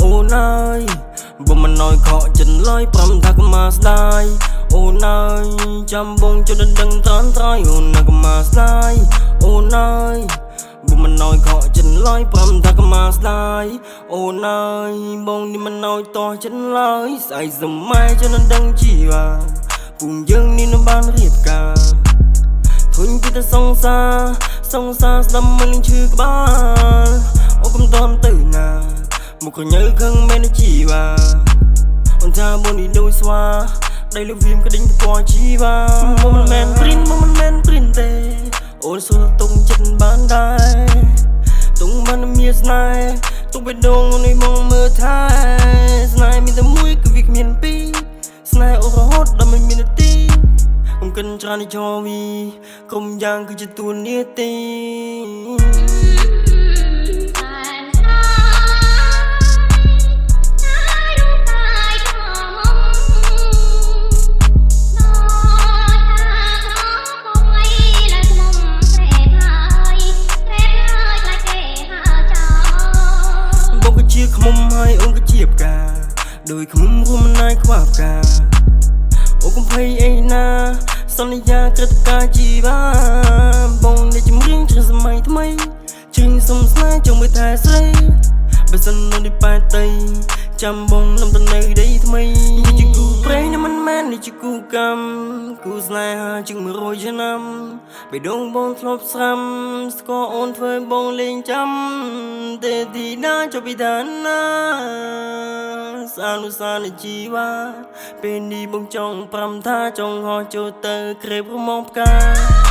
អូនអើយបើមិនណយខកចិនឡើយប្រាំថាកមាស្ដាយអូនអើយចាំបងជន់ដឹងត្រាន់ត្រៃអូនណាកមាស្ដាយអូនអើយបើមិនណយខកចិនឡើយប្រាំថាកមាស្ដាយអូនអើយបងនេះមិនណយតោះចិនឡើយស្អីសម័យជន់ដឹងជីវ៉ាពុំយើងនេះនឹងបានរៀបការធុញពីតែសង្សារស្ដាំមិនលឹងឈឺក្បាលអូកុំតន់ទៅណាមុខញើខឹងមែនជីវ៉ាអូនថាមុននេះដូចស្វាដៃលឹកវាមក្ដិញទៅពណ៌ជីវ៉ាមុំមិនមែនព្រិនទេអូនសួរទុំចិត្តបានដែរទុំបានមានស្នេហ៍ទុំបេះដូងនេះមកមើលថែស្នេហ៍មានតែមួយគឺវាគ្មានពីរស្នេហ៍អូរហូតដល់មិនមាននាទីកុំកិនច្រើននេះចោវីកុំយ៉ាងគឺជាទួនាទីមុំហើយអូនក៏ជាផ្កាដោយខ្មុំរួមមិនណាយខ្វះផ្កាអូកុំភ័យអីណាសន្យាក្រឹតផ្កាជីវ៉ាបងនេះចម្រៀងជ្រើសម័យថ្មីជើងសុំស្នេហ៍ចង់មើលថែស្រីបើសិននៅនេះប៉ែតីចាំបងលំទៅនៅដីថ្មីនេះជាគូប្រេងនេះមិនមែននេះជាគូកម្មគូស្នេហាជាង100ឆ្នាំបេះដូងបងធ្លាប់ស្រាំស្គាល់អូនធ្វើបងលេងចាំទេទីណាចុះពីឋានណាសានុសានជីវ៉ាពេលនេះបងចង់ប្រាំថាចង់ហោះចូលទៅក្រេបរមងផ្កា